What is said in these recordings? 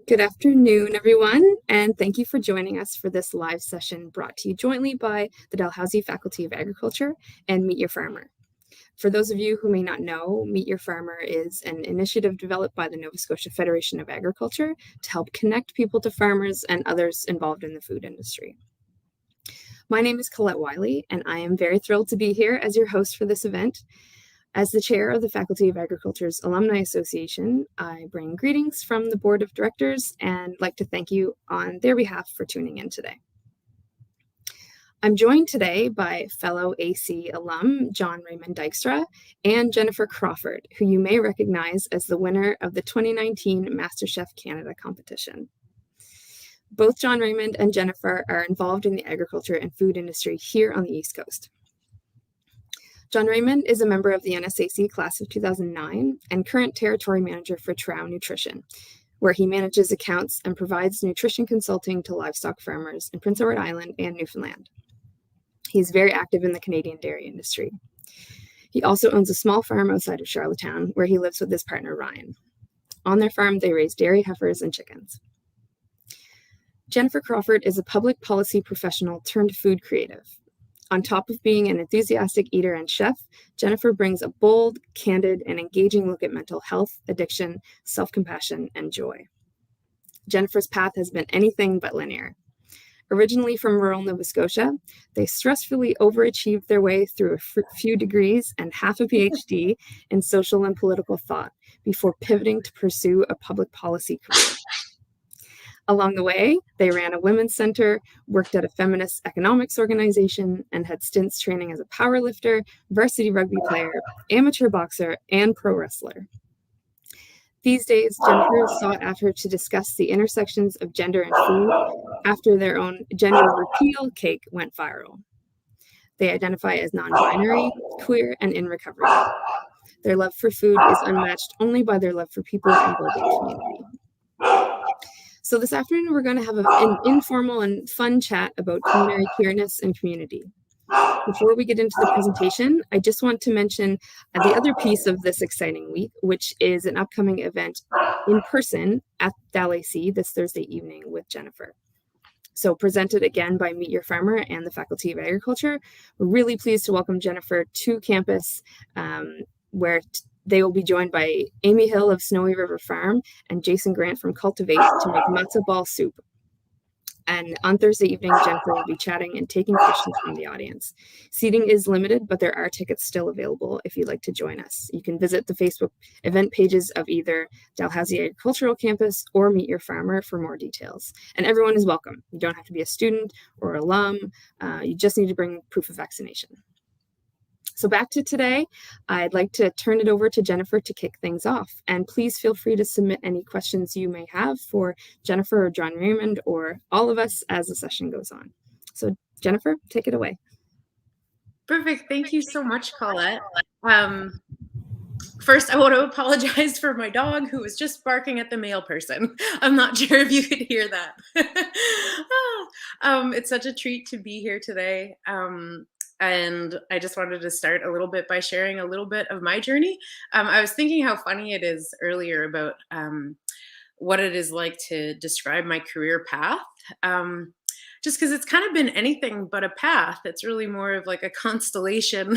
Good afternoon, everyone, and thank you for joining us for this live session brought to you jointly by the Dalhousie Faculty of Agriculture and Meet Your Farmer. For those of you who may not know, Meet Your Farmer is an initiative developed by the Nova Scotia Federation of Agriculture to help connect people to farmers and others involved in the food industry. My name is Colette Wylie, and I am very thrilled to be here as your host for this event. As the chair of the Faculty of Agriculture's Alumni Association, I bring greetings from the Board of Directors and like to thank you on their behalf for tuning in today. I'm joined today by fellow AC alum John Raymond Dykstra and Jennifer Crawford, who you may recognize as the winner of the 2019 MasterChef Canada competition. Both John Raymond and Jennifer are involved in the agriculture and food industry here on the East Coast. John Raymond is a member of the NSAC class of 2009 and current territory manager for Trow Nutrition, where he manages accounts and provides nutrition consulting to livestock farmers in Prince Edward Island and Newfoundland. He is very active in the Canadian dairy industry. He also owns a small farm outside of Charlottetown, where he lives with his partner, Ryan. On their farm, they raise dairy heifers and chickens. Jennifer Crawford is a public policy professional turned food creative. On top of being an enthusiastic eater and chef, Jennifer brings a bold, candid, and engaging look at mental health, addiction, self-compassion, and joy. Jennifer's path has been anything but linear. Originally from rural Nova Scotia, they stressfully overachieved their way through a few degrees and half a PhD in social and political thought before pivoting to pursue a public policy career. Along the way, they ran a women's center, worked at a feminist economics organization, and had stints training as a powerlifter, varsity rugby player, amateur boxer, and pro wrestler. These days, Jennifer is sought after to discuss the intersections of gender and food after their own gender repeal cake went viral. They identify as non-binary, queer, and in recovery. Their love for food is unmatched only by their love for people and building community. So this afternoon, we're going to have an informal and fun chat about culinary queerness and community. Before we get into the presentation, I just want to mention the other piece of this exciting week, which is an upcoming event in person at Dalhousie this Thursday evening with Jennifer. So presented again by Meet Your Farmer and the Faculty of Agriculture, we're really pleased to welcome Jennifer to campus, where they will be joined by Amy Hill of Snowy River Farm and Jason Grant from Cultivate to make matzo ball soup. And on Thursday evening, Jennifer will be chatting and taking questions from the audience. Seating is limited, but there are tickets still available if you'd like to join us. You can visit the Facebook event pages of either Dalhousie Agricultural Campus or Meet Your Farmer for more details. And everyone is welcome. You don't have to be a student or alum. You just need to bring proof of vaccination. So back to today, I'd like to turn it over to Jennifer to kick things off. And please feel free to submit any questions you may have for Jennifer or John Raymond or all of us as the session goes on. So Jennifer, take it away. Perfect. Thank you so much, Colette. First, I want to apologize for my dog who was just barking at the mail person. I'm not sure if you could hear that. It's such a treat to be here today. And I just wanted to start a little bit by sharing a little bit of my journey. I was thinking how funny it is earlier about what it is like to describe my career path. Just because it's kind of been anything but a path. It's really more of like a constellation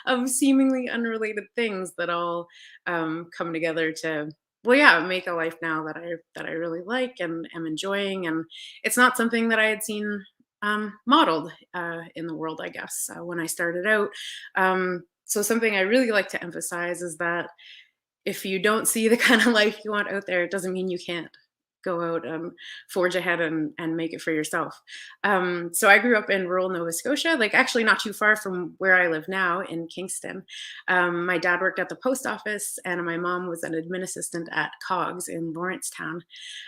of seemingly unrelated things that all come together to, well, yeah, make a life now that I really like and am enjoying. And it's not something that I had seen modeled in the world, I guess, when I started out. So something I really like to emphasize is that if you don't see the kind of life you want out there, it doesn't mean you can't go out and forge ahead and make it for yourself. So I grew up in rural Nova Scotia, like actually not too far from where I live now in Kingston. My dad worked at the post office and my mom was an admin assistant at Cogs in Lawrencetown.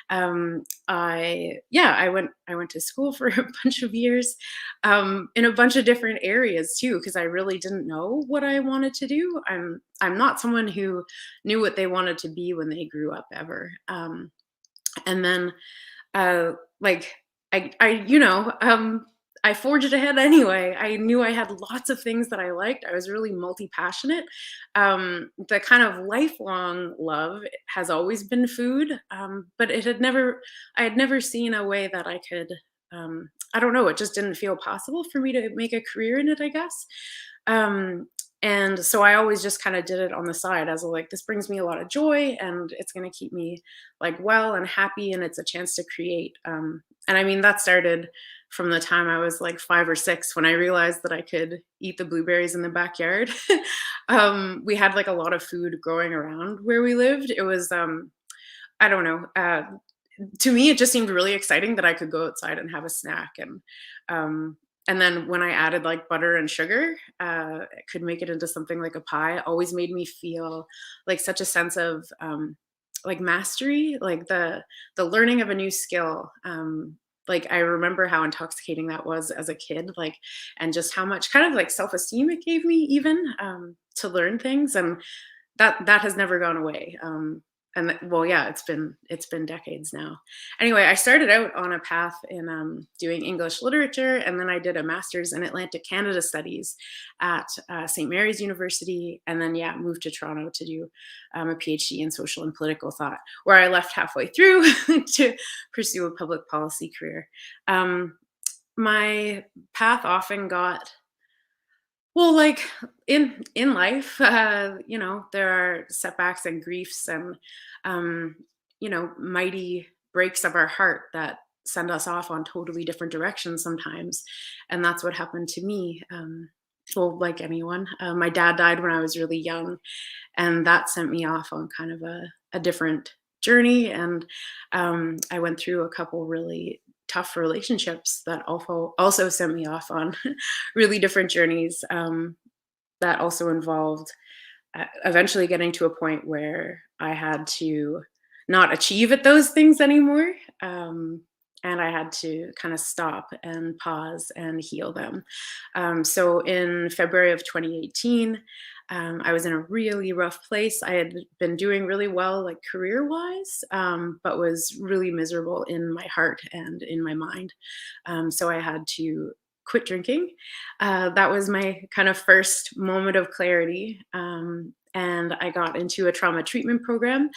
I went to school for a bunch of years in a bunch of different areas too, because I really didn't know what I wanted to do. I'm not someone who knew what they wanted to be when they grew up ever. And then, I I forged ahead anyway. I knew I had lots of things that I liked. I was really multi-passionate. The kind of lifelong love has always been food, but I had never seen a way that I could, I don't know, it just didn't feel possible for me to make a career in it, I guess. Um, and so I always just kind of did it on the side as a, like, this brings me a lot of joy and it's going to keep me like well and happy, and it's a chance to create. And I mean, that started from the time I was like 5 or 6 when I realized that I could eat the blueberries in the backyard. We had like a lot of food growing around where we lived. It was, I don't know. To me, it just seemed really exciting that I could go outside and have a snack. Um, and then when I added like butter and sugar, it could make it into something like a pie. It always made me feel like such a sense of like mastery, like the learning of a new skill. Like I remember how intoxicating that was as a kid, like, and just how much kind of like self-esteem it gave me even, to learn things, and that has never gone away. Well, yeah, it's been decades now. Anyway, I started out on a path in doing English literature, and then I did a master's in Atlantic Canada studies at St. Mary's University, and then yeah, moved to Toronto to do a PhD in social and political thought, where I left halfway through to pursue a public policy career. My path often got, well, like in life, there are setbacks and griefs and um, mighty breaks of our heart that send us off on totally different directions sometimes, and that's what happened to me. Well, like anyone, my dad died when I was really young, and that sent me off on kind of a different journey. And I went through a couple really tough relationships that also sent me off on really different journeys, that also involved eventually getting to a point where I had to not achieve at those things anymore. And I had to kind of stop and pause and heal them. So in February of 2018, I was in a really rough place. I had been doing really well, like career wise, but was really miserable in my heart and in my mind. So I had to quit drinking. That was my kind of first moment of clarity. And I got into a trauma treatment program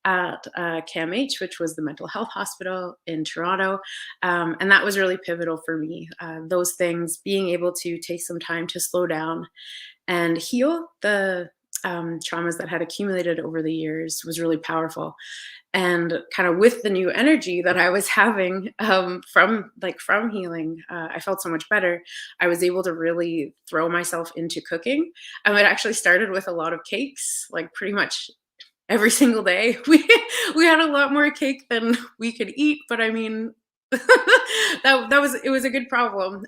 at CAMH, which was the mental health hospital in Toronto. And that was really pivotal for me. Those things, being able to take some time to slow down and heal the traumas that had accumulated over the years, was really powerful. And kind of with the new energy that I was having, from healing, I felt so much better. I was able to really throw myself into cooking. It actually started with a lot of cakes, like pretty much every single day. We had a lot more cake than we could eat, but I mean, it was a good problem.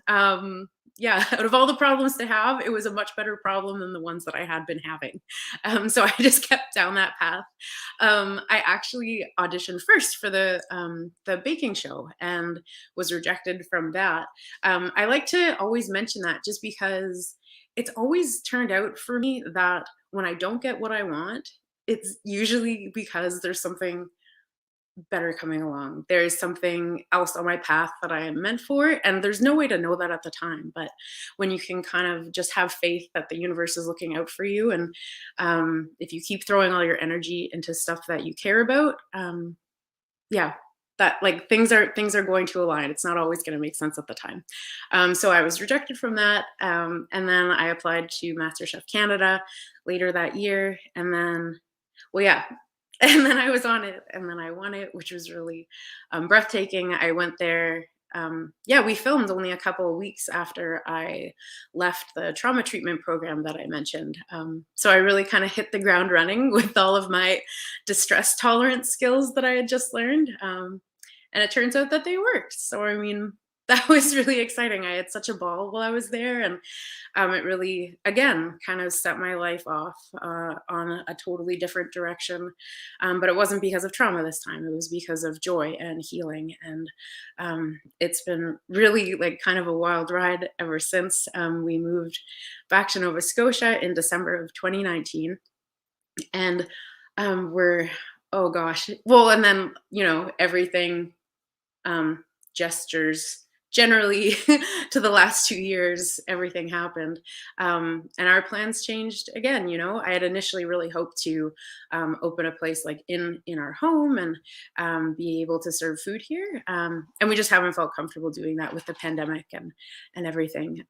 Yeah, out of all the problems to have, it was a much better problem than the ones that I had been having. So I just kept down that path. I actually auditioned first for the baking show and was rejected from that. I like to always mention that just because it's always turned out for me that when I don't get what I want, it's usually because there's something better coming along. There's something else on my path that I am meant for, and there's no way to know that at the time. But when you can kind of just have faith that the universe is looking out for you, and if you keep throwing all your energy into stuff that you care about, yeah, that like things are going to align. It's not always going to make sense at the time. So I was rejected from that, and then I applied to MasterChef Canada later that year, and then, well, yeah, and then I was on it, and then I won it, which was really breathtaking. I went there. Yeah, we filmed only a couple of weeks after I left the trauma treatment program that I mentioned. So I really kind of hit the ground running with all of my distress tolerance skills that I had just learned. And it turns out that they worked. So, I mean, that was really exciting. I had such a ball while I was there. And it really, again, kind of set my life off on a totally different direction. But it wasn't because of trauma this time. It was because of joy and healing. And it's been really like kind of a wild ride ever since. We moved back to Nova Scotia in December of 2019. And we're, oh gosh. Well, and then, everything, gestures generally to the last 2 years, everything happened. And our plans changed again. I had initially really hoped to open a place like in our home and be able to serve food here. And we just haven't felt comfortable doing that with the pandemic and everything.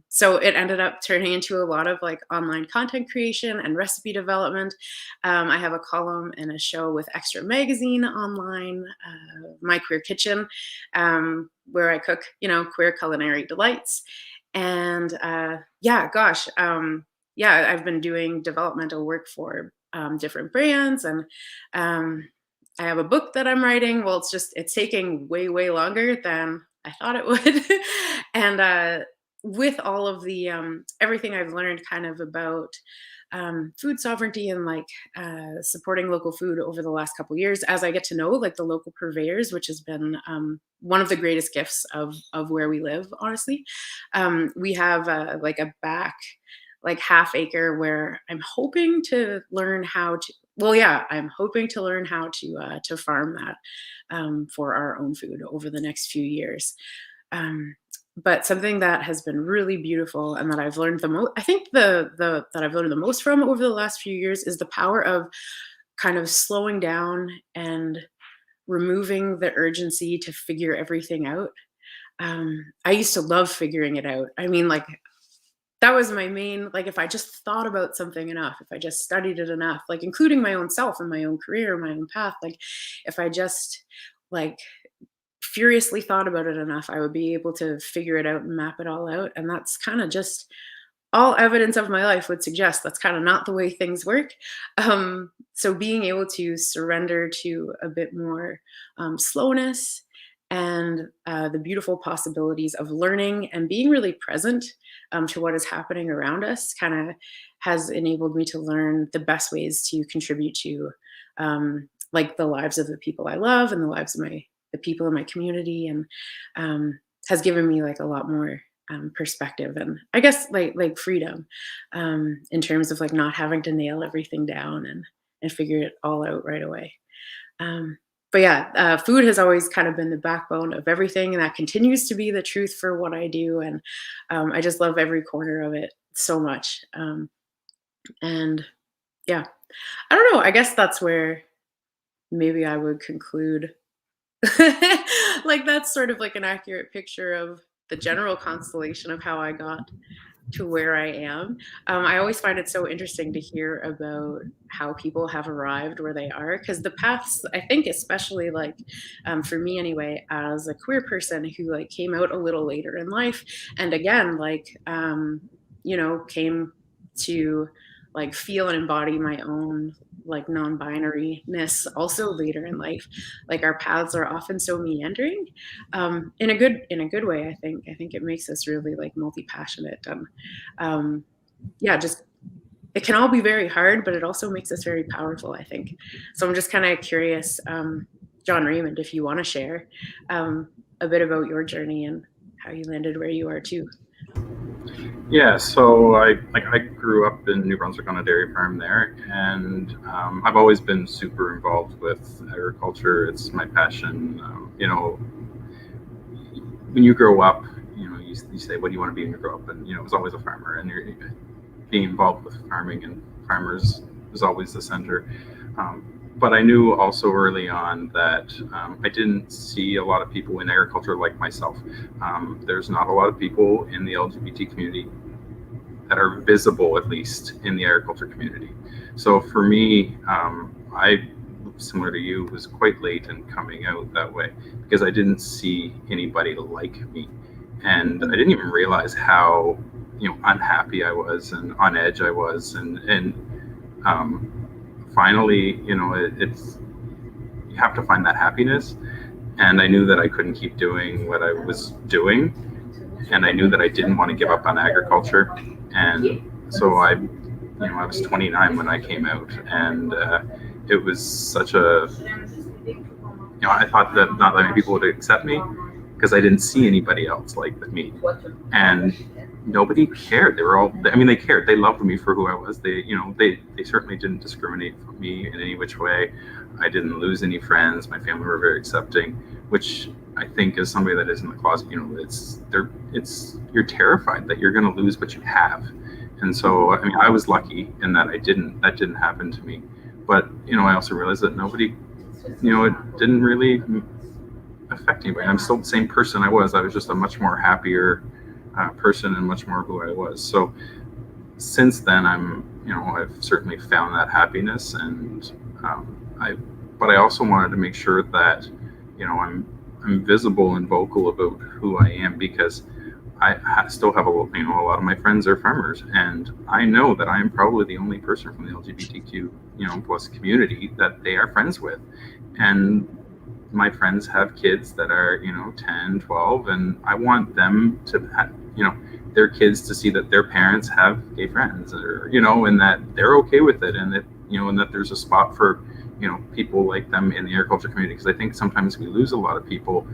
So it ended up turning into a lot of like online content creation and recipe development. I have a column and a show with Extra Magazine online, My Queer Kitchen, where I cook, queer culinary delights. And I've been doing developmental work for different brands, and I have a book that I'm writing. Well, it's taking way, way longer than I thought it would. And with all of the everything I've learned kind of about food sovereignty and like supporting local food over the last couple years, as I get to know like the local purveyors, which has been one of the greatest gifts of where we live, honestly. We have like a back like half acre where I'm hoping to learn how to I'm hoping to learn how to farm that for our own food over the next few years. But something that has been really beautiful and that I've learned the most, I think that I've learned the most from over the last few years, is the power of kind of slowing down and removing the urgency to figure everything out. I used to love figuring it out. I mean, like, that was my main, like, if I just thought about something enough, if I just studied it enough, like including my own self and my own career, my own path, like if I just like furiously thought about it enough, I would be able to figure it out and map it all out. And that's kind of just all evidence of my life would suggest that's kind of not the way things work. So being able to surrender to a bit more slowness and the beautiful possibilities of learning and being really present to what is happening around us kind of has enabled me to learn the best ways to contribute to like the lives of the people I love and the lives of the people in my community, and has given me like a lot more perspective and I guess like freedom in terms of like not having to nail everything down and figure it all out right away. But yeah, food has always kind of been the backbone of everything, and that continues to be the truth for what I do. And I just love every corner of it so much. And yeah, I don't know. I guess that's where maybe I would conclude. Like that's sort of like an accurate picture of the general constellation of how I got to where I am. I always find it so interesting to hear about how people have arrived where they are, because the paths, I think, especially like for me anyway, as a queer person who like came out a little later in life, and again, like came to like feel and embody my own like non-binary-ness also later in life. Like our paths are often so meandering, in a good way. I think it makes us really like multi-passionate, and just it can all be very hard, but it also makes us very powerful, I think. So I'm just kind of curious, John Raymond, if you want to share a bit about your journey and how you landed where you are too. Yeah, so I grew up in New Brunswick on a dairy farm there, and I've always been super involved with agriculture. It's my passion. When you grow up, you say, what do you want to be when you grow up? And it was always a farmer, and you're being involved with farming and farmers was always the center. But I knew also early on that I didn't see a lot of people in agriculture like myself. There's not a lot of people in the LGBT community that are visible, at least in the agriculture community. So for me, I, similar to you, was quite late in coming out that way because I didn't see anybody like me. And I didn't even realize how unhappy I was and on edge I was. And finally, it's you have to find that happiness. And I knew that I couldn't keep doing what I was doing. And I knew that I didn't want to give up on agriculture. And so I was 29 when I came out, and it was such a, I thought that not that many people would accept me because I didn't see anybody else like me. And nobody cared. They were all, I mean, they cared. They loved me for who I was. They, you know, they certainly didn't discriminate for me in any which way. I didn't lose any friends. My family were very accepting, which I think as somebody that is in the closet, you know, you're terrified that you're going to lose what you have. And so, I mean, I was lucky in that that didn't happen to me. But, you know, I also realized that nobody, you know, it didn't really affect anybody. I'm still the same person I was. I was just a much more happier person and much more who I was. So since then, I've certainly found that happiness, and but I also wanted to make sure that, you know, I'm visible and vocal about who I am, because I still have a lot of my friends are farmers, and I know that I am probably the only person from the LGBTQ, you know, plus community that they are friends with. And my friends have kids that are, you know, 10, 12, and I want them to have, you know, their kids to see that their parents have gay friends, or, you know, and that they're okay with it, and that, you know, and that there's a spot for, you know, people like them in the agriculture community. Because I think sometimes we lose a lot of people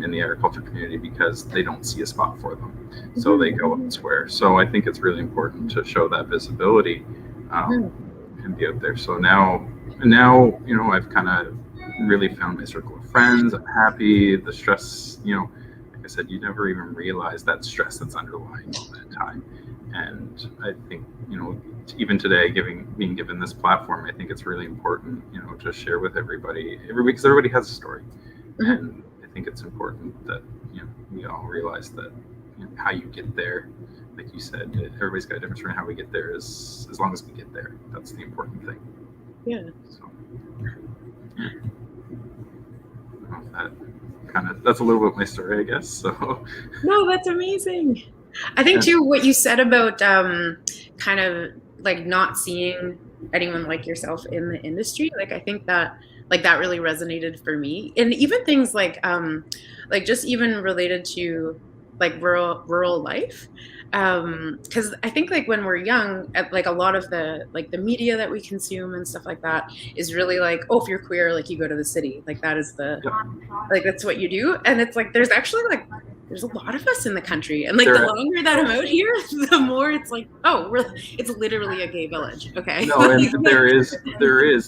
in the agriculture community because they don't see a spot for them, so they go elsewhere. So I think it's really important to show that visibility and be out there. So now, you know, I've kind of really found my circle of friends. I'm happy. The stress, you know, like I said, you never even realize that stress that's underlying all that time. And I think, you know, even today, being given this platform, I think it's really important, you know, to share with everybody, because everybody has a story. And I think it's important that, you know, we all realize that, you know, how you get there, like you said, everybody's got a different story. How we get there is, as long as we get there, that's the important thing. Yeah. So, that's a little bit my story, I guess. So no, that's amazing. I think too what you said about kind of like not seeing anyone like yourself in the industry, like I think that like that really resonated for me. And even things like just even related to like rural life, because I think like when we're young, like a lot of the like the media that we consume and stuff like that is really like, oh, if you're queer, like you go to the city, like that is the like that's what you do. And it's like there's actually like there's a lot of us in the country, and like the longer that I'm out here, the more it's like, oh, it's literally a gay village. Okay. No, and there is,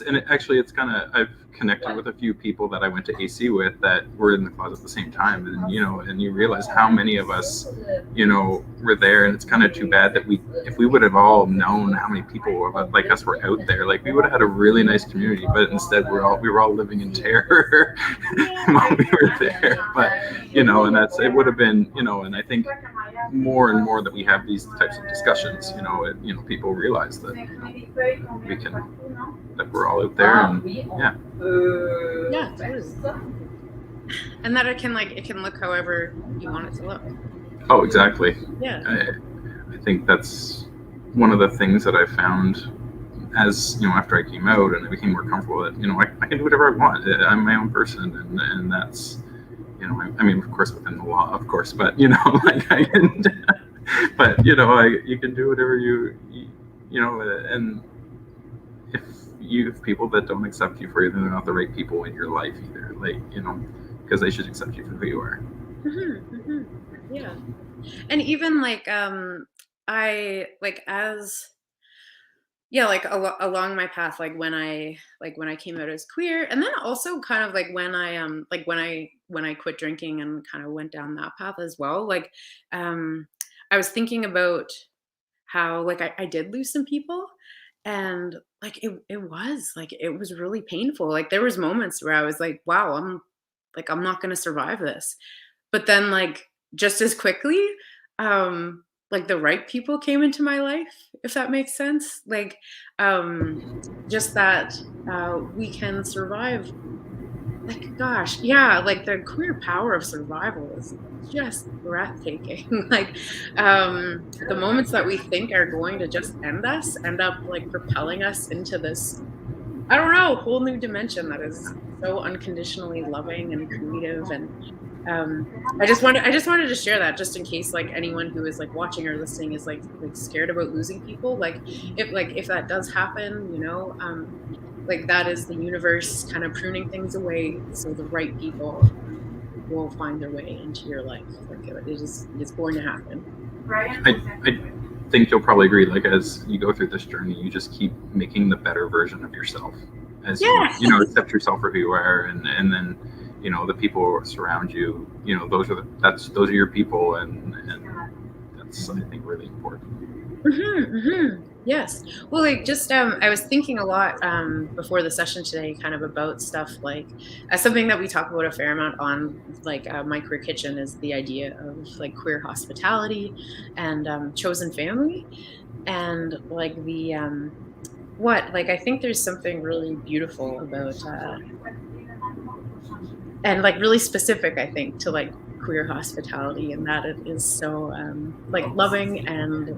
and it's kind of, I've connected with a few people that I went to AC with that were in the closet at the same time, and you know, and you realize how many of us, you know, were there, and it's kind of too bad that if we would have all known how many people like us were out there, like we would have had a really nice community, but instead we were all living in terror while we were there. But you know, and it would have been, you know, and I think more and more that we have these types of discussions, you know, people realize that, you know, that we're all out there, and and that it can look however you want it to look. Oh, exactly. Yeah. I think that's one of the things that I found as, you know, after I came out and I became more comfortable that, you know, I can do whatever I want. I'm my own person, and that's, you know, I mean, of course, within the law, of course, but, you know, like I can, but, you know, you can do whatever you know, and if you have people that don't accept you for you, then they're not the right people in your life either, like, you know, because they should accept you for who you are. Yeah. And even like, I like as, yeah, like along my path, like when I came out as queer, and then also kind of like when I quit drinking and kind of went down that path as well, like I was thinking about how like I did lose some people, and like it was really painful. Like there was moments where I was like, wow, I'm not going to survive this. But then like just as quickly, like the right people came into my life, if that makes sense. Like just that we can survive. Like, gosh, yeah, like the queer power of survival is just breathtaking. Like the moments that we think are going to just end us end up like propelling us into this, I don't know, whole new dimension that is so unconditionally loving and creative. And I just wanted to share that, just in case like anyone who is like watching or listening is like scared about losing people. Like if that does happen, you know, like that is the universe kind of pruning things away so the right people will find their way into your life. Like it's going to happen. I think you'll probably agree. Like as you go through this journey, you just keep making the better version of yourself as Yeah. you know accept yourself for who you are, and then the people who surround you. Those are your people, and that's I think really important. Yes. Well, like just I was thinking a lot before the session today, kind of about stuff like something that we talk about a fair amount on like my queer kitchen is the idea of like queer hospitality and chosen family, and like the what like I think there's something really beautiful about and like really specific I think to like queer hospitality, and that it is so like loving and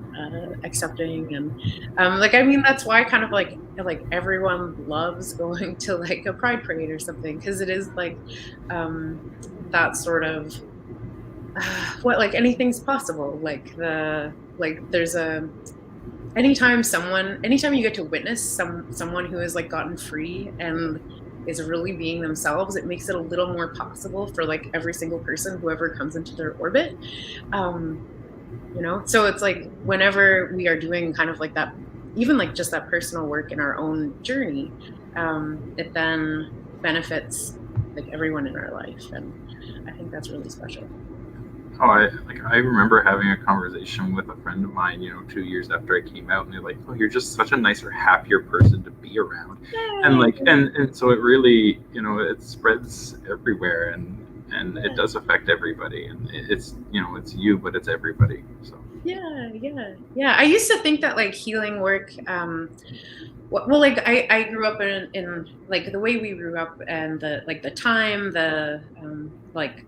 accepting, and like I mean that's why kind of like everyone loves going to like a pride parade or something, because it is like um that sort of what like anything's possible, like there's a anytime you get to witness someone who has like gotten free and is really being themselves, it makes it a little more possible for like every single person whoever comes into their orbit. um so it's like whenever we are doing kind of like that, even like just that personal work in our own journey, it then benefits like everyone in our life, and I think that's really special. Oh, I remember having a conversation with a friend of mine, 2 years after I came out, and they're like, "Oh, you're just such a nicer, happier person to be around," and like, and so it really, it spreads everywhere, and it does affect everybody, and it's you, but it's everybody. So Yeah. I used to think that like healing work, well like I grew up in like the way we grew up, and the like the time, the like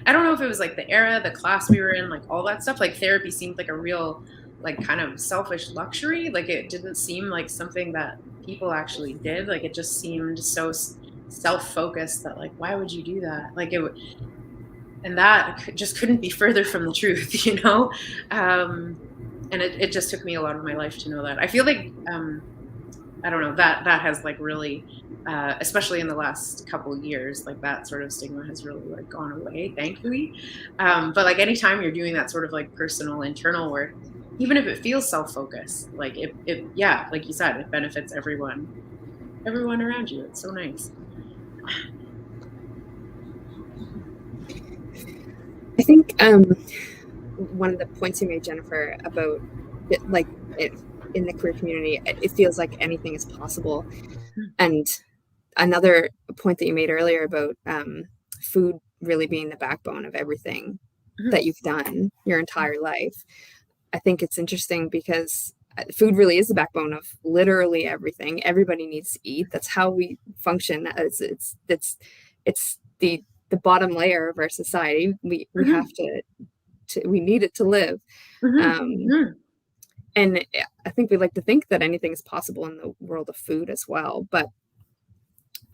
I don't know if it was like the era, the class we were in, like all that stuff. Like therapy seemed like a real, like kind of selfish luxury. Like it didn't seem like something that people actually did. Like it just seemed so self-focused that like, why would you do that? Like and that just couldn't be further from the truth, and it just took me a lot of my life to know that. I feel like, I don't know, that has like really, especially in the last couple of years, like that sort of stigma has really like gone away, thankfully. But like anytime you're doing that sort of like personal internal work, even if it feels self-focused, like yeah, like you said, it benefits everyone around you. It's so nice. I think one of the points you made, Jennifer, about it in the queer community, it feels like anything is possible. And another point that you made earlier about food really being the backbone of everything that you've done your entire life. I think it's interesting because food really is the backbone of literally everything. Everybody needs to eat. That's how we function. It's the bottom layer of our society. We have to we need it to live. And I think we like to think that anything is possible in the world of food as well. But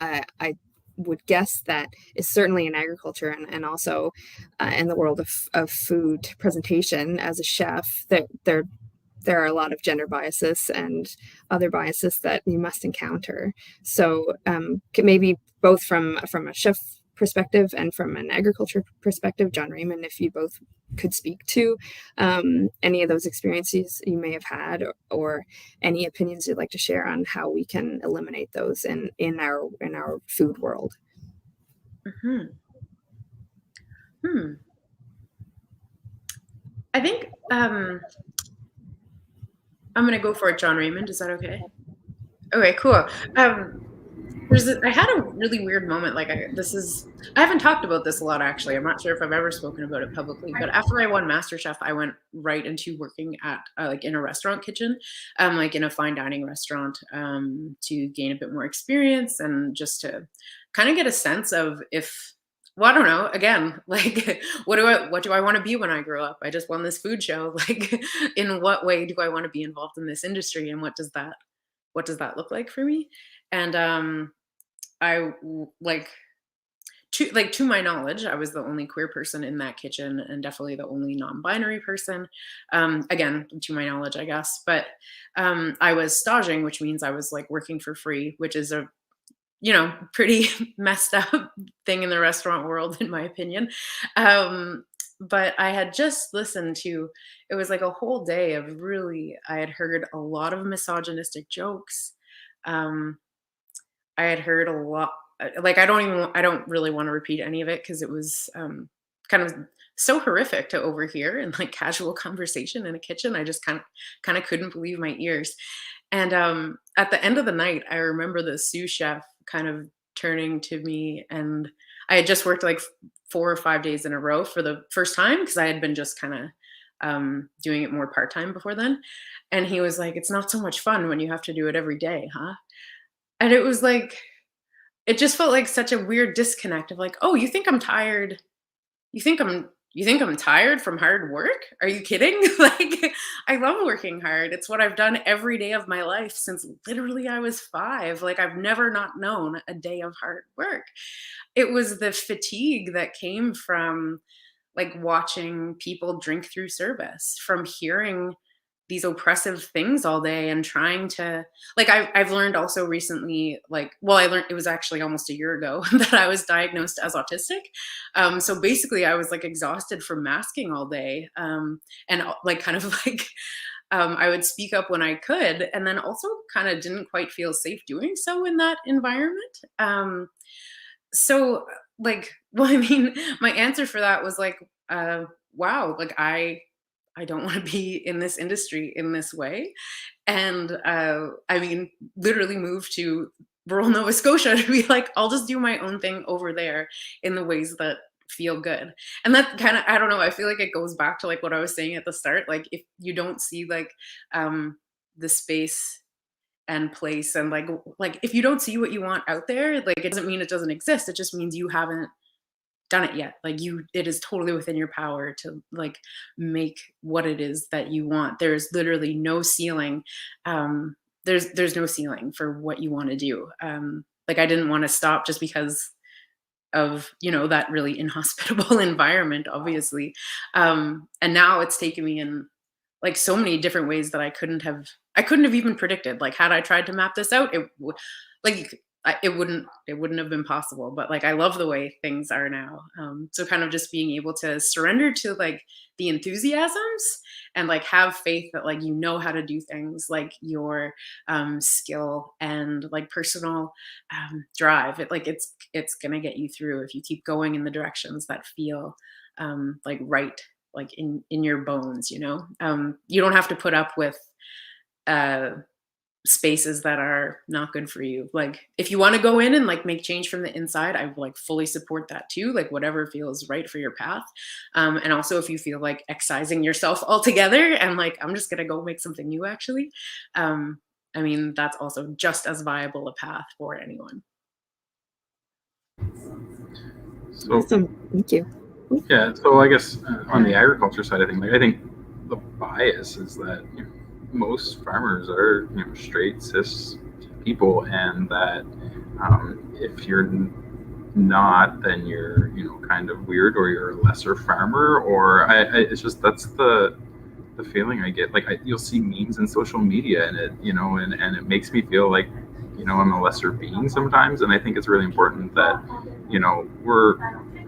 I would guess that is certainly in agriculture and also in the world of food presentation as a chef, that there are a lot of gender biases and other biases that you must encounter. So maybe both from a chef perspective and from an agriculture perspective, John, Raymond, if you both could speak to any of those experiences you may have had, or any opinions you'd like to share on how we can eliminate those in our food world. I think I'm gonna go for it, John Raymond. Is that okay? Okay, cool. I had a really weird moment. Like I haven't talked about this a lot, actually. I'm not sure if I've ever spoken about it publicly, but after I won MasterChef, I went right into working at like in a restaurant kitchen, like in a fine dining restaurant, to gain a bit more experience and just to kind of get a sense of well, I don't know. Again, like, what do I want to be when I grow up? I just won this food show. Like, in what way do I want to be involved in this industry, and what does that look like for me? And I to my knowledge, I was the only queer person in that kitchen, and definitely the only non-binary person. Again, to my knowledge, I guess. But I was staging, which means I was like working for free, which is a pretty messed up thing in the restaurant world, in my opinion. but I had just listened to, it was like a whole day of really, I had heard a lot of misogynistic jokes. Um, I had heard a lot, like I don't really want to repeat any of it because it was kind of so horrific to overhear in like casual conversation in a kitchen. I just kind of couldn't believe my ears. And at the end of the night, I remember the sous chef kind of turning to me, and I had just worked like 4 or 5 days in a row for the first time because I had been just kind of doing it more part time before then. And he was like, "It's not so much fun when you have to do it every day, huh?" And it was like, it just felt like such a weird disconnect of like, "Oh, you think I'm tired? You think I'm tired from hard work? Are you kidding?" Like, I love working hard. It's what I've done every day of my life since literally I was 5. Like, I've never not known a day of hard work. It was the fatigue that came from, like, watching people drink through service, from hearing these oppressive things all day and trying to, like, I've learned also recently, like, well, I learned, it was actually almost a year ago that I was diagnosed as autistic. So basically I was like exhausted from masking all day, and like kind of like I would speak up when I could, and then also kind of didn't quite feel safe doing so in that environment. So like, well, I mean, my answer for that was like, wow, like I don't want to be in this industry in this way. And I mean, literally moved to rural Nova Scotia to be like, I'll just do my own thing over there in the ways that feel good. And that kind of, I don't know, I feel like it goes back to like what I was saying at the start. Like, if you don't see like the space and place, and like if you don't see what you want out there, like it doesn't mean it doesn't exist. It just means you haven't done it yet. Like, you, it is totally within your power to like make what it is that you want. There's literally no ceiling. There's no ceiling for what you want to do. Like, I didn't want to stop just because of, you know, that really inhospitable environment, obviously. And now it's taken me in like so many different ways that I couldn't have even predicted. Like, had I tried to map this out, like it wouldn't have been possible. But like, I love the way things are now. So kind of just being able to surrender to like the enthusiasms and like have faith that like, you know how to do things, like your skill and like personal drive. It's gonna get you through if you keep going in the directions that feel like right, like in your bones, you know. You don't have to put up with uh spaces that are not good for you. Like, if you want to go in and like make change from the inside, I like fully support that too, like whatever feels right for your path. And also, if you feel like excising yourself altogether and like, I'm just gonna go make something new, actually, I mean, that's also just as viable a path for anyone. So Awesome. Thank you. yeah, so I guess on the agriculture side of things, like I think the bias is that, you know, most farmers are, you know, straight cis people, and that if you're not, then you're, you know, kind of weird, or you're a lesser farmer, or it's just, that's the feeling I get. Like, you'll see memes in social media, and it, you know, and it makes me feel like, you know, I'm a lesser being sometimes. And I think it's really important that, you know,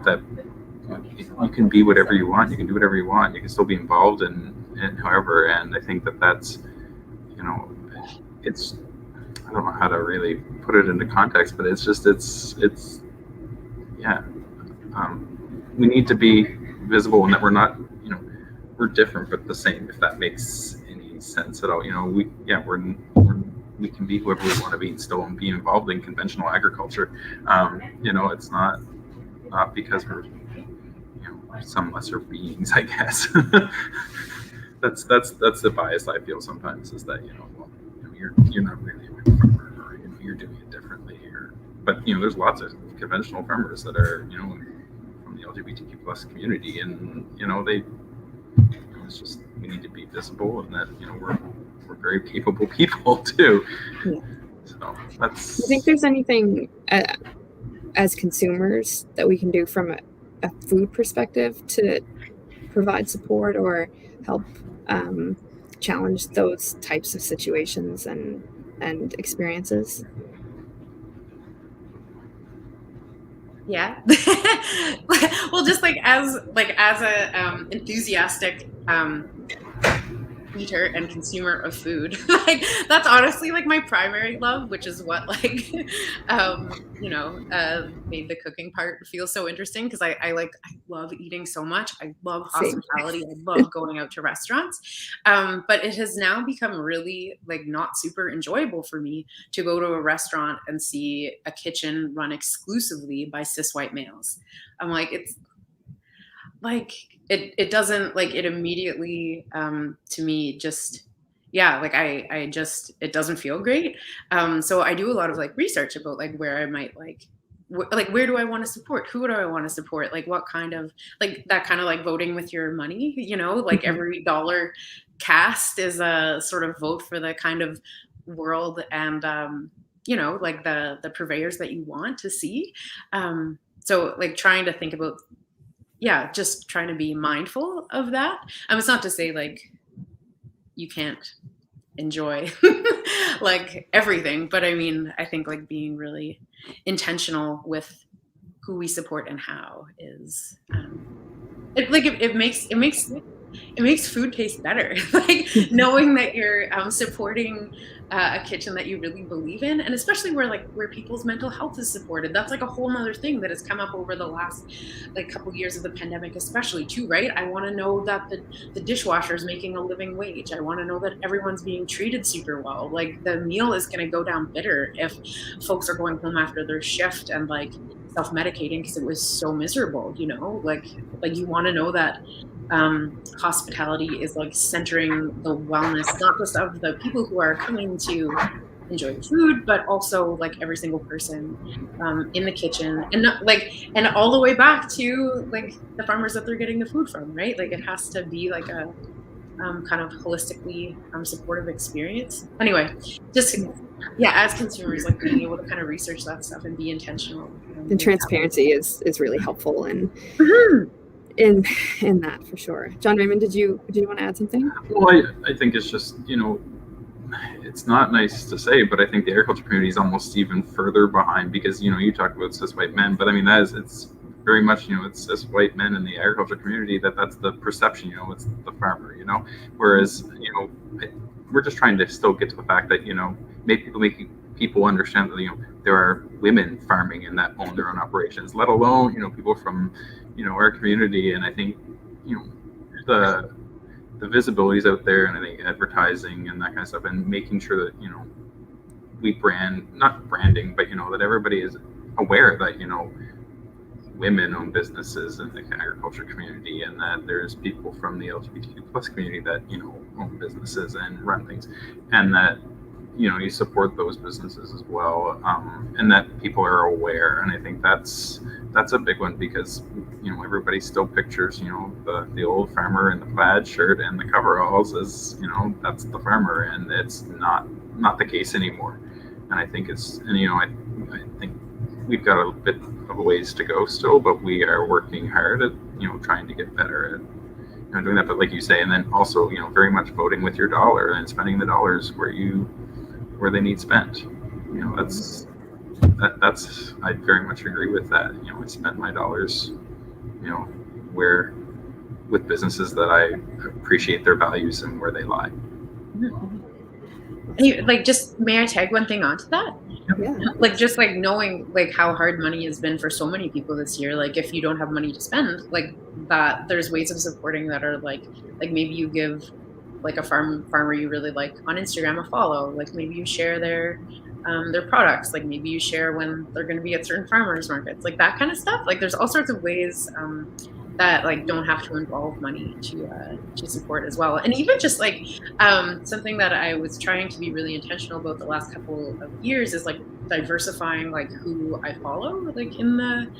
that you can be whatever you want, you can do whatever you want, you can still be involved in however. And I think that that's, you know, it's, I don't know how to really put it into context, but it's just, it's yeah, we need to be visible, and that we're not, you know, we're different but the same, if that makes any sense at all. You know, we can be whoever we want to be and still be involved in conventional agriculture. You know, it's not because we're, you know, some lesser beings, I guess. that's the bias I feel sometimes, is that, you know, well, you know, you're not really a farmer, or, you know, you're doing it differently, or, but, you know, there's lots of conventional farmers that are, you know, from the LGBTQ plus community, and, you know, they, you know, it's just, we need to be visible, and that, you know, we're very capable people too. Yeah. So that's. Do you think there's anything as consumers that we can do from a food perspective to provide support or help challenge those types of situations and experiences? Yeah. Well, just as a enthusiastic eater and consumer of food, like that's honestly like my primary love, which is what made the cooking part feel so interesting, because I love eating so much. I love Same. hospitality. I love going out to restaurants. But it has now become really like not super enjoyable for me to go to a restaurant and see a kitchen run exclusively by cis white males. I'm like, it's like it doesn't, like, it immediately to me just, yeah, like I just, it doesn't feel great. So I do a lot of like research about like where I might like where do I want to support, who do I want to support, like what kind of, like that kind of like voting with your money, like every dollar cast is a sort of vote for the kind of world and like the purveyors that you want to see. So like trying to think about, yeah, just trying to be mindful of that. It's not to say like you can't enjoy like everything, but I mean, I think like being really intentional with who we support and how is it makes food taste better. Like knowing that you're supporting a kitchen that you really believe in, and especially where people's mental health is supported. That's like a whole nother thing that has come up over the last like couple years of the pandemic, especially too, right? I want to know that the dishwasher is making a living wage. I want to know that everyone's being treated super well. Like the meal is going to go down bitter if folks are going home after their shift and like self-medicating because it was so miserable, like you want to know that hospitality is like centering the wellness, not just of the people who are coming to enjoy the food, but also like every single person in the kitchen, and not like, and all the way back to like the farmers that they're getting the food from, right? Like it has to be like a kind of holistically supportive experience. Anyway, just as consumers, like being able to kind of research that stuff and be intentional. And transparency is really helpful and in that for sure. John Raymond, did you want to add something? Well, I think it's just, it's not nice to say, but I think the agriculture community is almost even further behind because, you talk about cis white men, but I mean, it's very much, it's cis white men in the agriculture community that's the perception, it's the farmer, whereas, we're just trying to still get to the fact that, make people understand that, there are women farming and that own their own operations, let alone, people from, our community. And I think, the visibility's out there, and I think advertising and that kind of stuff, and making sure that, we not branding, but, that everybody is aware that, women own businesses in the agriculture community, and that there's people from the LGBTQ plus community that, own businesses and run things, and that, you support those businesses as well, and that people are aware. And I think that's a big one because, everybody still pictures, the old farmer in the plaid shirt and the coveralls as, that's the farmer, and it's not the case anymore. And I think I think we've got a bit of a ways to go still, but we are working hard at, trying to get better at, doing that. But like you say, and then also, very much voting with your dollar and spending the dollars where they need spent. That's I very much agree with that. I spend my dollars, where with businesses that I appreciate their values and where they lie. Like, just may I tag one thing onto that? Yeah. Like just like knowing like how hard money has been for so many people this year. Like if you don't have money to spend, like that, there's ways of supporting that are like maybe you give like a farmer you really like on Instagram a follow. Like maybe you share their products. Like maybe you share when they're going to be at certain farmers markets. Like that kind of stuff. Like there's all sorts of ways that like don't have to involve money to support as well. And even just like something that I was trying to be really intentional about the last couple of years is like diversifying like who I follow like in the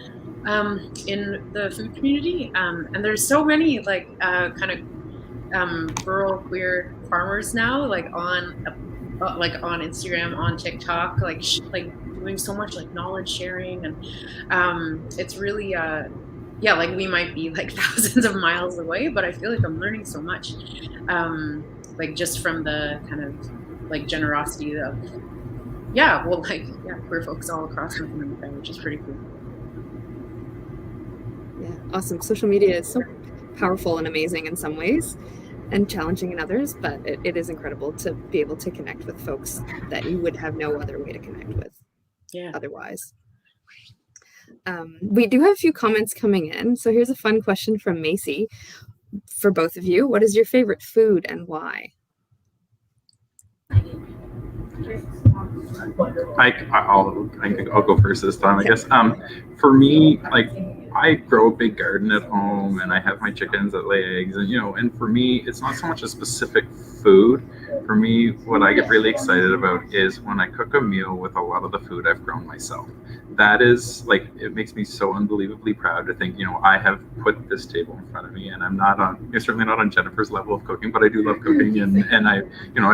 food community. And there's so many like kind of rural queer farmers now, like on Instagram, on TikTok, like doing so much like knowledge sharing, and it's really like we might be like thousands of miles away, but I feel like I'm learning so much, like just from the kind of like generosity of queer folks all across North America, which is pretty cool. Yeah, awesome. Social media is so powerful and amazing in some ways and challenging in others, but it is incredible to be able to connect with folks that you would have no other way to connect with otherwise. We do have a few comments coming in. So here's a fun question from Macy for both of you. What is your favorite food and why? I'll go first this time, I guess. For me, like, I grow a big garden at home, and I have my chickens that lay eggs, and and for me, it's not so much a specific food. For me, what I get really excited about is when I cook a meal with a lot of the food I've grown myself. That is, like, it makes me so unbelievably proud to think, I have put this table in front of me, and I'm certainly not on Jennifer's level of cooking, but I do love cooking, and I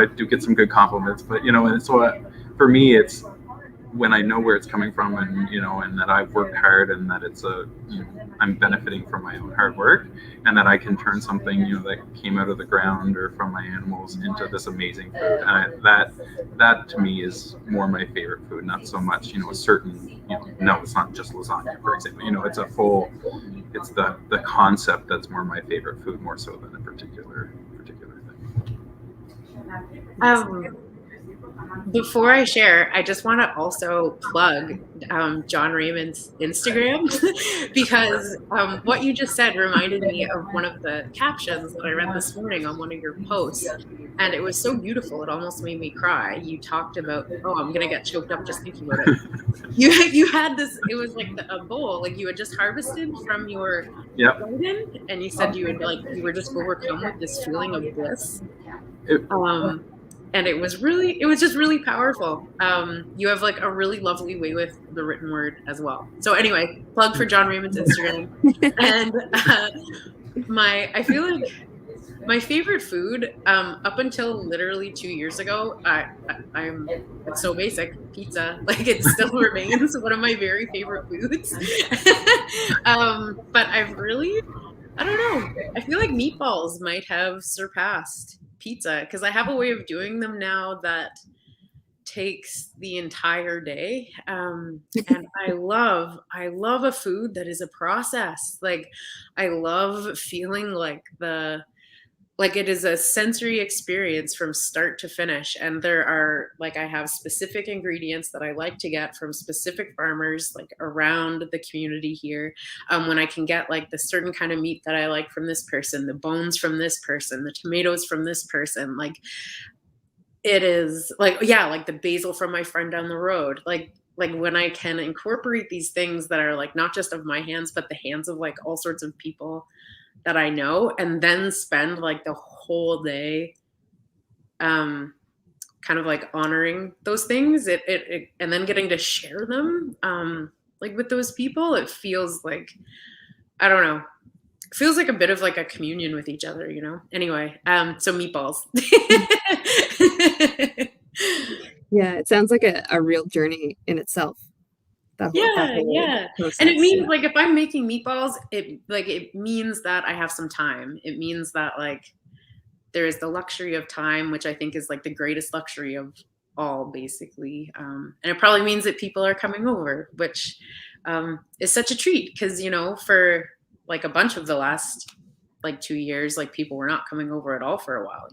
do get some good compliments, but and so for me, it's when I know where it's coming from, and and that I've worked hard, and that it's I'm benefiting from my own hard work, and that I can turn something that came out of the ground or from my animals into this amazing food. And that to me is more my favorite food, not so much a certain no, it's not just lasagna, for example. It's the concept that's more my favorite food, more so than a particular thing. Before I share, I just want to also plug John Raymond's Instagram because what you just said reminded me of one of the captions that I read this morning on one of your posts, and it was so beautiful. It almost made me cry. You talked about, I'm gonna get choked up just thinking about it. You had this. It was like a bowl, like you had just harvested from your garden, and you said you were just overcome with this feeling of bliss. And it was just really powerful. You have like a really lovely way with the written word as well. So anyway, plug for John Raymond's Instagram. And I feel like my favorite food, up until literally 2 years ago, it's so basic, pizza. Like, it still remains one of my very favorite foods. But I don't know. I feel like meatballs might have surpassed pizza because I have a way of doing them now that takes the entire day. And I love a food that is a process. Like, I love feeling like it is a sensory experience from start to finish. And there are, I have specific ingredients that I like to get from specific farmers, like around the community here. When I can get the certain kind of meat that I like from this person, the bones from this person, the tomatoes from this person, it is the basil from my friend down the road. Like when I can incorporate these things that are not just of my hands, but the hands of all sorts of people that I know, and then spend the whole day kind of honoring those things, and then getting to share them with those people. It feels I don't know, it feels like a bit of a communion with each other, anyway. So meatballs. Yeah, it sounds like a real journey in itself. Yeah. Process. And it means if I'm making meatballs, it means that I have some time. It means that there is the luxury of time, which I think is the greatest luxury of all, basically. And it probably means that people are coming over, which is such a treat because, for a bunch of the last 2 years, people were not coming over at all for a while,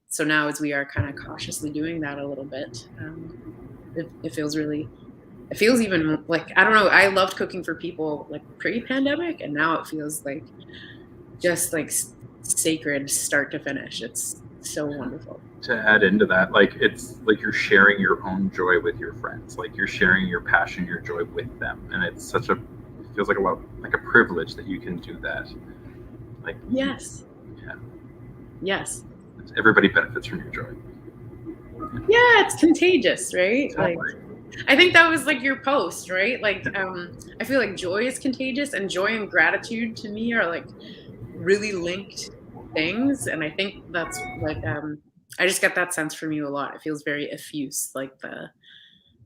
so now as we are kind of cautiously doing that a little bit, it feels even I don't know, I loved cooking for people pre-pandemic, and now it feels just sacred start to finish. It's so wonderful. To add into that, it's you're sharing your own joy with your friends, you're sharing your passion, your joy with them, and it feels like a privilege that you can do that. Yes. Yeah. Yes. Everybody benefits from your joy. Yeah, it's contagious, right? I think that was your post, right? I feel like joy is contagious, and joy and gratitude to me are really linked things. And I think that's I just get that sense from you a lot. It feels very effuse, the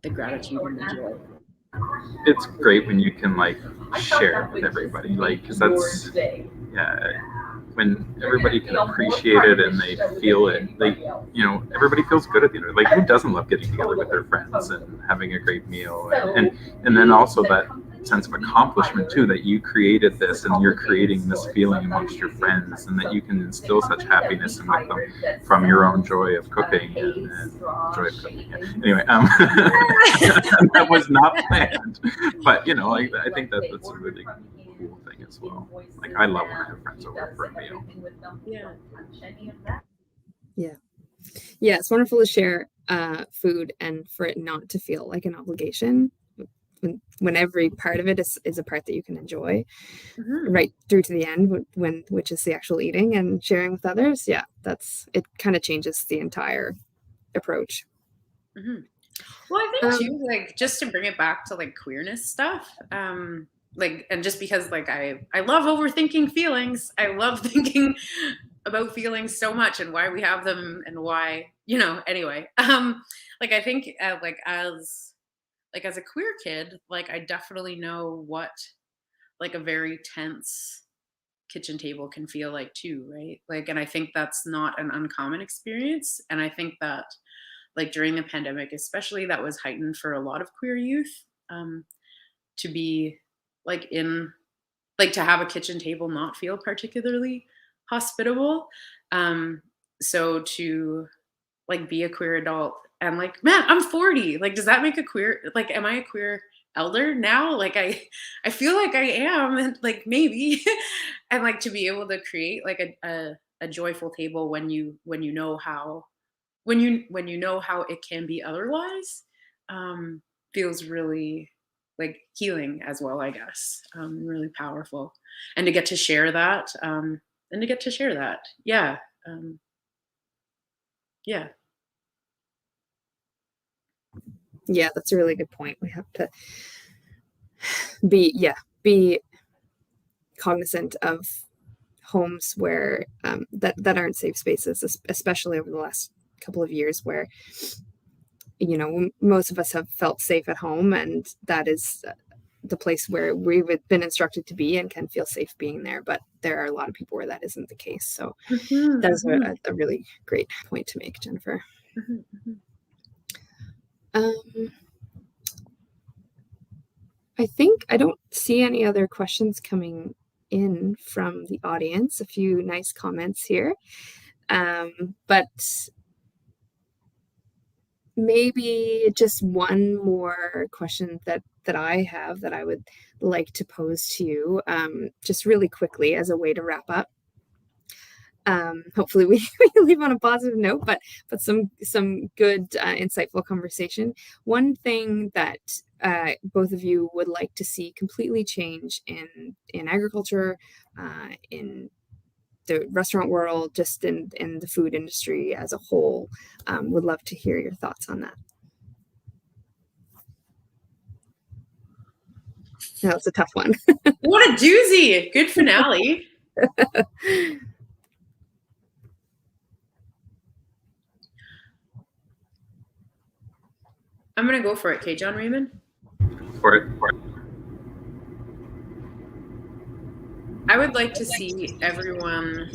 gratitude and the joy. It's great when you can share it with everybody, because that's when everybody can appreciate it and they feel it. Everybody feels good at the end of it. Who doesn't love getting together with their friends and having a great meal, and then also that sense of accomplishment too, that you created this and you're creating this feeling amongst your friends, and that you can instill such happiness in with them from your own joy of cooking and joy of cooking. Anyway, that was not planned, but you know, I think that that's a really cool thing as well. Like, I love when I have friends over for a meal. Yeah, it's wonderful to share food and for it not to feel like an obligation when every part of it is a part that you can enjoy right through to the end, which is the actual eating and sharing with others. Yeah, it kind of changes the entire approach. Well, I think too, like, just to bring it back to like queerness stuff, like, and just because like I love overthinking feelings, I love thinking about feelings so much and why we have them and why, you know, anyway, like, I think like as a queer kid, like, I definitely know what like a very tense kitchen table can feel like too, right? Like, and I think that's not an uncommon experience, and I think that like during the pandemic especially, that was heightened for a lot of queer youth, to be like to have a kitchen table not feel particularly hospitable. So to like be a queer adult and like, man, I'm 40. Like, does that make a queer, like, am I a queer elder now? Like, I feel like I am, and like maybe, and like to be able to create like a joyful table when you know how, when you know how it can be otherwise, feels really like healing as well, I guess, really powerful. And to get to share that, yeah. Yeah. Yeah, that's a really good point. We have to be cognizant of homes where that aren't safe spaces, especially over the last couple of years, where, you know, most of us have felt safe at home, and that is the place where we've been instructed to be and can feel safe being there. But there are a lot of people where that isn't the case. So that's a really great point to make, Jennifer. I think I don't see any other questions coming in from the audience. A few nice comments here, but maybe just one more question that I have that I would like to pose to you, just really quickly as a way to wrap up. Hopefully we leave on a positive note, but some good, insightful conversation. One thing that both of you would like to see completely change in agriculture, in the restaurant world, just in the food industry as a whole, would love to hear your thoughts on that. No, it's a tough one. What a doozy! Good finale. I'm gonna go for it. Okay, John Raymond? For it. I would like to see everyone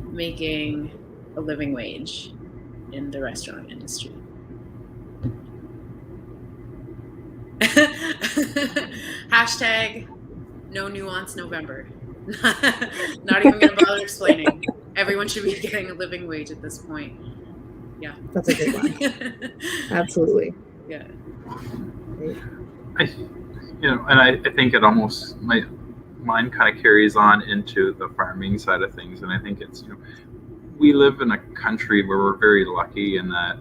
making a living wage in the restaurant industry. Hashtag no nuance November. Not even gonna bother explaining. Everyone should be getting a living wage at this point. Yeah. That's a good one. Absolutely. Yeah. I think it almost, mine kind of carries on into the farming side of things. And I think it's, we live in a country where we're very lucky in that,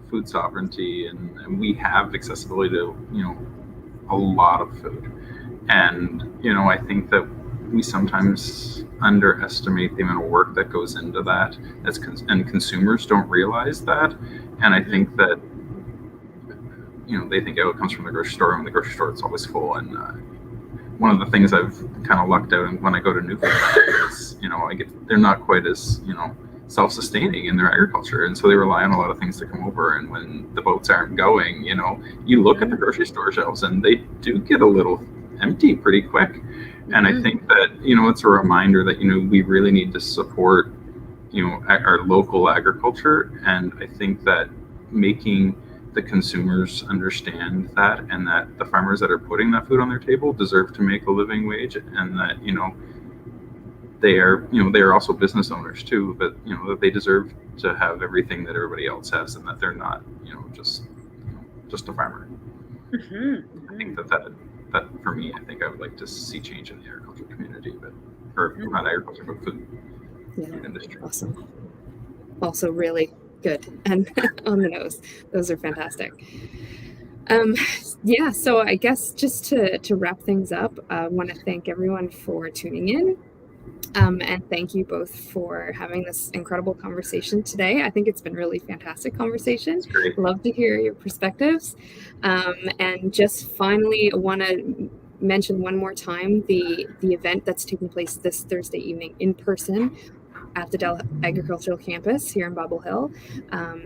food sovereignty, and we have accessibility to, a lot of food. And, I think that we sometimes underestimate the amount of work that goes into that, and consumers don't realize that. And I think that, they think, oh, it comes from the grocery store, and the grocery store, it's always full. And one of the things I've kind of lucked out when I go to Newfoundland is, they're not quite as, self-sustaining in their agriculture, and so they rely on a lot of things to come over. And when the boats aren't going, you look at the grocery store shelves and they do get a little empty pretty quick. And I think that, it's a reminder that, we really need to support, our local agriculture. And I think that making the consumers understand that, and that the farmers that are putting that food on their table deserve to make a living wage, and that they are also business owners too, but that they deserve to have everything that everybody else has, and that they're not just a farmer. I think that for me, I think I would like to see change in the agriculture community, or not agriculture, but food industry. Awesome. Also really good and on the nose. Those are fantastic. So I guess just to wrap things up, I want to thank everyone for tuning in. And thank you both for having this incredible conversation today. I think it's been really fantastic conversation. Love to hear your perspectives. And just finally, I want to mention one more time the event that's taking place this Thursday evening in person at the Agricultural Campus here in Bobble Hill.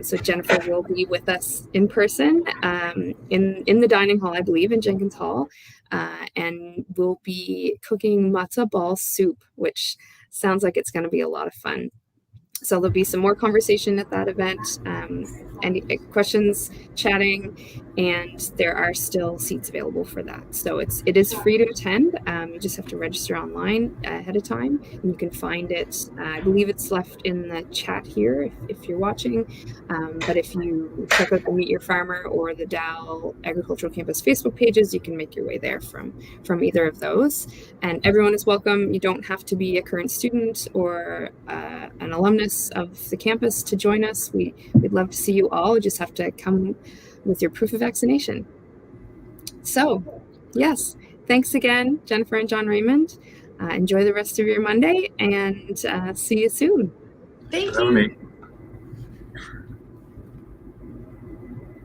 So Jennifer will be with us in person in the dining hall, I believe, in Jenkins Hall. And we'll be cooking matzo ball soup, which sounds like it's going to be a lot of fun. So there'll be some more conversation at that event, any questions, chatting, and there are still seats available for that. So it is free to attend. You just have to register online ahead of time, and you can find it. I believe it's left in the chat here if you're watching. But if you check out the Meet Your Farmer or the Dal Agricultural Campus Facebook pages, you can make your way there from either of those. And everyone is welcome. You don't have to be a current student or an alumnus of the campus to join us. We'd love to see you all. You just have to come with your proof of vaccination. So, yes, thanks again, Jennifer and John Raymond. Enjoy the rest of your Monday, and see you soon. Thank you.